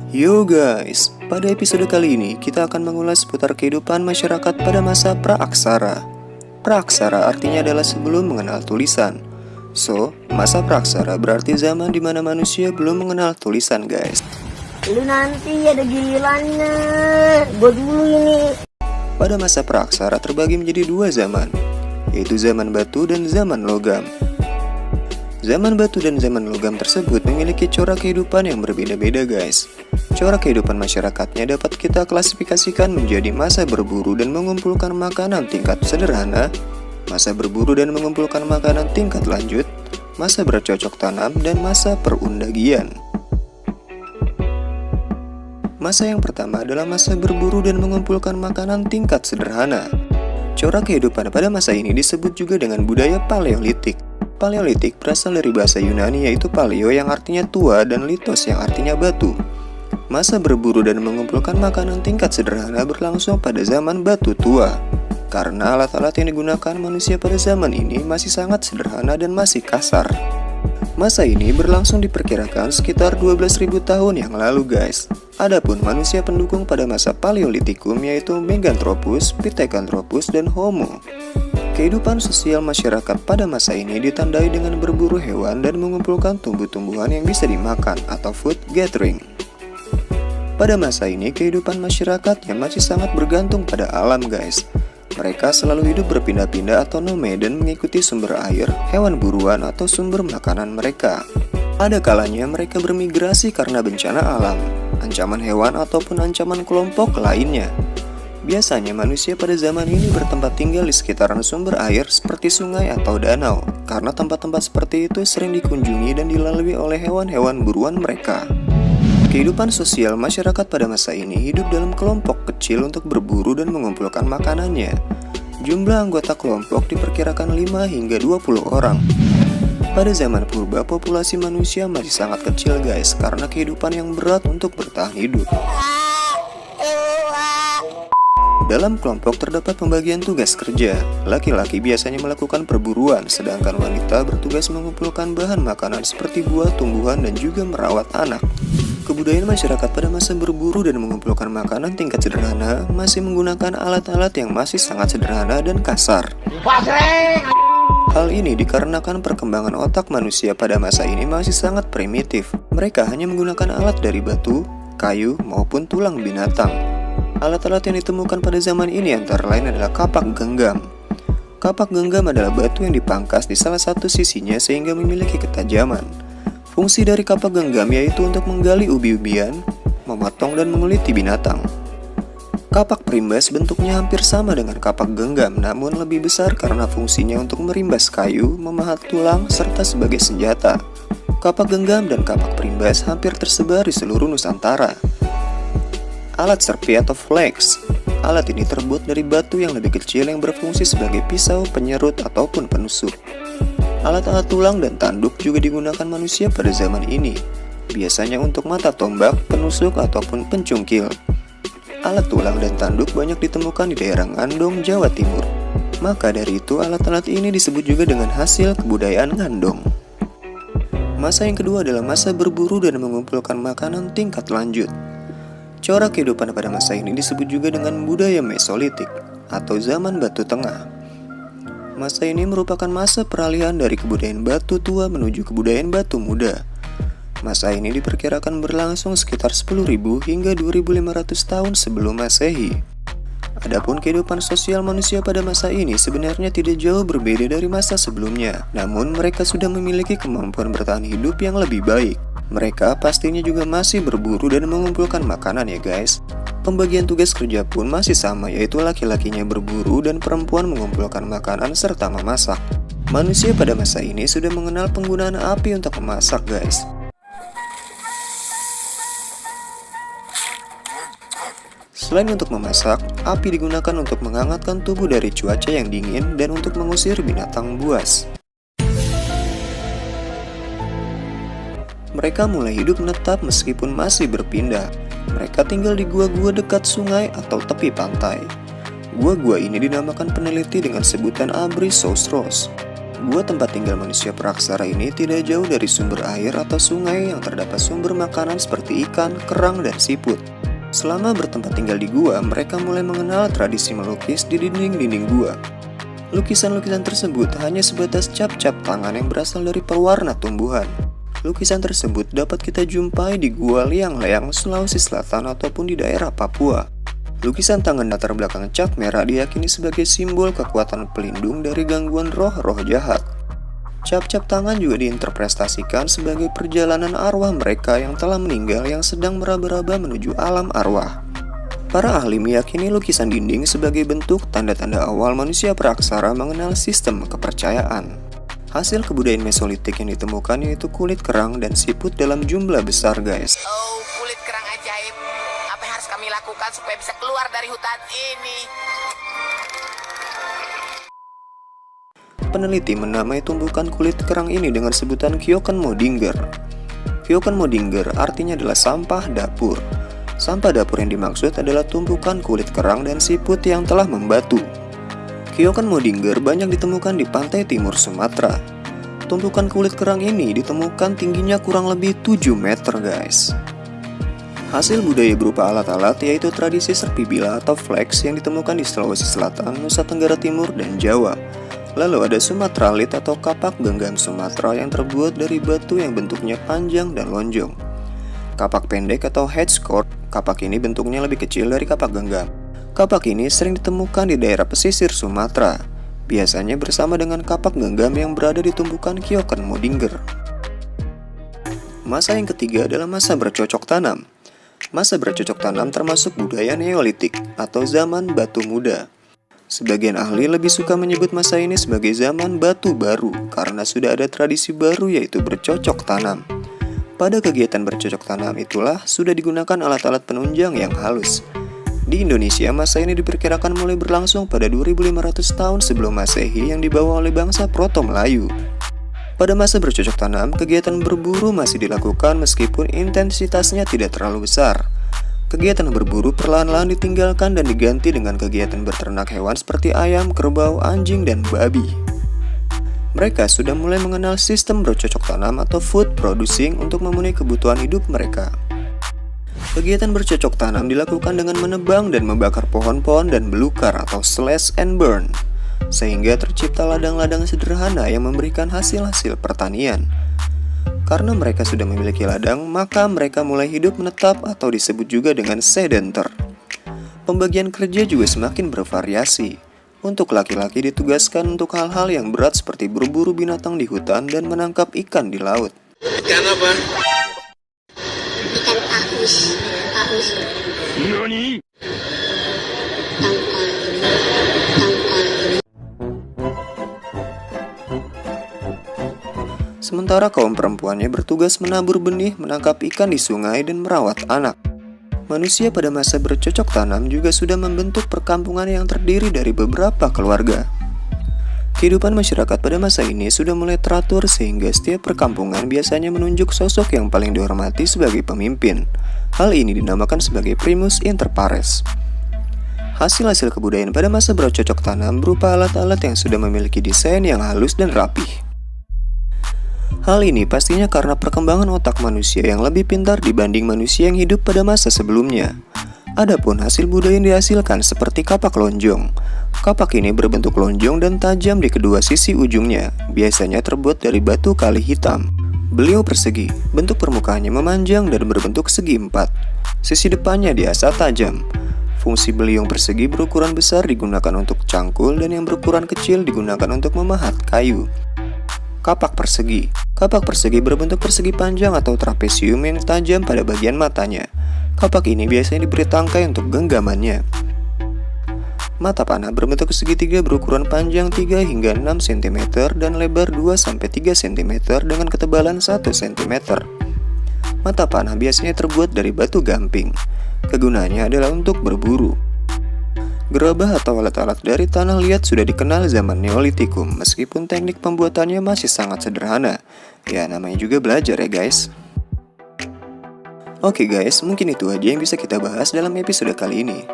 Yo guys, pada episode kali ini kita akan mengulas seputar kehidupan masyarakat pada masa praaksara. Praaksara artinya adalah sebelum mengenal tulisan. So, masa praaksara berarti zaman di mana manusia belum mengenal tulisan guys. Lu nanti ada gilirannya, gue dulu ini. Pada masa praaksara terbagi menjadi dua zaman, yaitu zaman batu dan zaman logam. Zaman batu dan zaman logam tersebut memiliki corak kehidupan yang berbeda-beda guys. Corak kehidupan masyarakatnya dapat kita klasifikasikan menjadi masa berburu dan mengumpulkan makanan tingkat sederhana, masa berburu dan mengumpulkan makanan tingkat lanjut, masa bercocok tanam, dan masa perundagian. Masa yang pertama adalah masa berburu dan mengumpulkan makanan tingkat sederhana. Corak kehidupan pada masa ini disebut juga dengan budaya Paleolitik. Paleolitik berasal dari bahasa Yunani yaitu paleo yang artinya tua dan litos yang artinya batu. Masa berburu dan mengumpulkan makanan tingkat sederhana berlangsung pada zaman batu tua. Karena alat-alat yang digunakan manusia pada zaman ini masih sangat sederhana dan masih kasar. Masa ini berlangsung diperkirakan sekitar 12.000 tahun yang lalu guys. Adapun manusia pendukung pada masa Paleolitikum yaitu Meganthropus, Pithecanthropus, dan Homo. Kehidupan sosial masyarakat pada masa ini ditandai dengan berburu hewan dan mengumpulkan tumbuh-tumbuhan yang bisa dimakan atau food gathering. Pada masa ini kehidupan masyarakat yang masih sangat bergantung pada alam guys. Mereka selalu hidup berpindah-pindah atau nomaden mengikuti sumber air, hewan buruan atau sumber makanan mereka. Ada kalanya mereka bermigrasi karena bencana alam, ancaman hewan ataupun ancaman kelompok lainnya. Biasanya manusia pada zaman ini bertempat tinggal di sekitaran sumber air seperti sungai atau danau, karena tempat-tempat seperti itu sering dikunjungi dan dilalui oleh hewan-hewan buruan mereka. Kehidupan sosial masyarakat pada masa ini hidup dalam kelompok kecil untuk berburu dan mengumpulkan makanannya. Jumlah anggota kelompok diperkirakan 5 hingga 20 orang. Pada zaman purba, populasi manusia masih sangat kecil guys, karena kehidupan yang berat untuk bertahan hidup. Dalam kelompok terdapat pembagian tugas kerja. Laki-laki biasanya melakukan perburuan, sedangkan wanita bertugas mengumpulkan bahan makanan seperti buah, tumbuhan, dan juga merawat anak. Kebudayaan masyarakat pada masa berburu dan mengumpulkan makanan tingkat sederhana masih menggunakan alat-alat yang masih sangat sederhana dan kasar. Hal ini dikarenakan perkembangan otak manusia pada masa ini masih sangat primitif. Mereka hanya menggunakan alat dari batu, kayu, maupun tulang binatang. Alat-alat yang ditemukan pada zaman ini antara lain adalah kapak genggam. Kapak genggam adalah batu yang dipangkas di salah satu sisinya sehingga memiliki ketajaman. Fungsi dari kapak genggam yaitu untuk menggali ubi-ubian, memotong dan menguliti binatang. Kapak perimbas bentuknya hampir sama dengan kapak genggam, namun lebih besar karena fungsinya untuk merimbas kayu, memahat tulang, serta sebagai senjata. Kapak genggam dan kapak perimbas hampir tersebar di seluruh Nusantara. Alat serpi atau flex. Alat ini terbuat dari batu yang lebih kecil yang berfungsi sebagai pisau, penyerut, ataupun penusuk. Alat-alat tulang dan tanduk juga digunakan manusia pada zaman ini, biasanya untuk mata tombak, penusuk, ataupun pencungkil. Alat tulang dan tanduk banyak ditemukan di daerah Ngandong, Jawa Timur. Maka dari itu alat-alat ini disebut juga dengan hasil kebudayaan Ngandong. Masa yang kedua adalah masa berburu dan mengumpulkan makanan tingkat lanjut. Corak kehidupan pada masa ini disebut juga dengan budaya Mesolitik atau zaman batu tengah. Masa ini merupakan masa peralihan dari kebudayaan batu tua menuju kebudayaan batu muda. Masa ini diperkirakan berlangsung sekitar 10.000 hingga 2.500 tahun sebelum Masehi. Adapun kehidupan sosial manusia pada masa ini sebenarnya tidak jauh berbeda dari masa sebelumnya, namun mereka sudah memiliki kemampuan bertahan hidup yang lebih baik. Mereka pastinya juga masih berburu dan mengumpulkan makanan ya guys. Pembagian tugas kerja pun masih sama, yaitu laki-lakinya berburu dan perempuan mengumpulkan makanan serta memasak. Manusia pada masa ini sudah mengenal penggunaan api untuk memasak guys. Selain untuk memasak, api digunakan untuk menghangatkan tubuh dari cuaca yang dingin dan untuk mengusir binatang buas. Mereka mulai hidup menetap meskipun masih berpindah. Mereka tinggal di gua-gua dekat sungai atau tepi pantai. Gua-gua ini dinamakan peneliti dengan sebutan Abrisosauros. Gua tempat tinggal manusia praksara ini tidak jauh dari sumber air atau sungai yang terdapat sumber makanan seperti ikan, kerang, dan siput. Selama bertempat tinggal di gua, mereka mulai mengenal tradisi melukis di dinding-dinding gua. Lukisan-lukisan tersebut hanya sebatas cap-cap tangan yang berasal dari pewarna tumbuhan. Lukisan tersebut dapat kita jumpai di Gua Liang-Leang, Sulawesi Selatan ataupun di daerah Papua. Lukisan tangan latar belakang cap merah diyakini sebagai simbol kekuatan pelindung dari gangguan roh-roh jahat. Cap-cap tangan juga diinterpretasikan sebagai perjalanan arwah mereka yang telah meninggal yang sedang meraba-raba menuju alam arwah. Para ahli meyakini lukisan dinding sebagai bentuk tanda-tanda awal manusia praksara mengenal sistem kepercayaan. Hasil kebudayaan Mesolitik yang ditemukan yaitu kulit kerang dan siput dalam jumlah besar, guys. Oh, kulit kerang ajaib. Apa yang harus kami lakukan supaya bisa keluar dari hutan ini? Peneliti menamai tumbukan kulit kerang ini dengan sebutan Kyokenmodinger. Kyokenmodinger artinya adalah sampah dapur. Sampah dapur yang dimaksud adalah tumpukan kulit kerang dan siput yang telah membatu. Kyokenmodinger banyak ditemukan di pantai timur Sumatera. Tumpukan kulit kerang ini ditemukan tingginya kurang lebih 7 meter, guys. Hasil budaya berupa alat-alat yaitu tradisi serpi bila atau flex yang ditemukan di Sulawesi Selatan, Nusa Tenggara Timur, dan Jawa. Lalu ada Sumatralit atau kapak genggam Sumatera yang terbuat dari batu yang bentuknya panjang dan lonjong. Kapak pendek atau hedgecourt, kapak ini bentuknya lebih kecil dari kapak genggam. Kapak ini sering ditemukan di daerah pesisir Sumatera, biasanya bersama dengan kapak genggam yang berada di tumpukan Kyokenmodinger. Masa yang ketiga adalah masa bercocok tanam. Masa bercocok tanam termasuk budaya Neolitik atau zaman batu muda. Sebagian ahli lebih suka menyebut masa ini sebagai zaman batu baru karena sudah ada tradisi baru yaitu bercocok tanam. Pada kegiatan bercocok tanam itulah sudah digunakan alat-alat penunjang yang halus. Di Indonesia, masa ini diperkirakan mulai berlangsung pada 2500 tahun sebelum Masehi yang dibawa oleh bangsa Proto-Melayu. Pada masa bercocok tanam, kegiatan berburu masih dilakukan meskipun intensitasnya tidak terlalu besar. Kegiatan berburu perlahan-lahan ditinggalkan dan diganti dengan kegiatan berternak hewan seperti ayam, kerbau, anjing, dan babi. Mereka sudah mulai mengenal sistem bercocok tanam atau food producing untuk memenuhi kebutuhan hidup mereka. Kegiatan bercocok tanam dilakukan dengan menebang dan membakar pohon-pohon dan belukar atau slash and burn, sehingga tercipta ladang-ladang sederhana yang memberikan hasil-hasil pertanian. Karena mereka sudah memiliki ladang, maka mereka mulai hidup menetap atau disebut juga dengan sedenter. Pembagian kerja juga semakin bervariasi. Untuk laki-laki ditugaskan untuk hal-hal yang berat seperti berburu binatang di hutan dan menangkap ikan di laut. Ikan apa? Ikan paus. NANI? Sementara kaum perempuannya bertugas menabur benih, menangkap ikan di sungai, dan merawat anak. Manusia pada masa bercocok tanam juga sudah membentuk perkampungan yang terdiri dari beberapa keluarga. Kehidupan masyarakat pada masa ini sudah mulai teratur sehingga setiap perkampungan biasanya menunjuk sosok yang paling dihormati sebagai pemimpin. Hal ini dinamakan sebagai primus inter pares. Hasil-hasil kebudayaan pada masa bercocok tanam berupa alat-alat yang sudah memiliki desain yang halus dan rapih. Hal ini pastinya karena perkembangan otak manusia yang lebih pintar dibanding manusia yang hidup pada masa sebelumnya. Adapun hasil budaya yang dihasilkan seperti kapak lonjong. Kapak ini berbentuk lonjong dan tajam di kedua sisi ujungnya, biasanya terbuat dari batu kali hitam. Beliau persegi, bentuk permukaannya memanjang dan berbentuk segi empat. Sisi depannya diasah tajam. Fungsi beliung persegi berukuran besar digunakan untuk cangkul dan yang berukuran kecil digunakan untuk memahat kayu. Kapak persegi. Kapak persegi berbentuk persegi panjang atau trapesium yang tajam pada bagian matanya. Kapak ini biasanya diberi tangkai untuk genggamannya. Mata panah berbentuk segitiga berukuran panjang 3 hingga 6 cm dan lebar 2-3 cm dengan ketebalan 1 cm. Mata panah biasanya terbuat dari batu gamping. Kegunaannya adalah untuk berburu. Gerabah atau alat-alat dari tanah liat sudah dikenal zaman Neolitikum, meskipun teknik pembuatannya masih sangat sederhana. Ya, namanya juga belajar ya guys. Oke guys, mungkin itu aja yang bisa kita bahas dalam episode kali ini.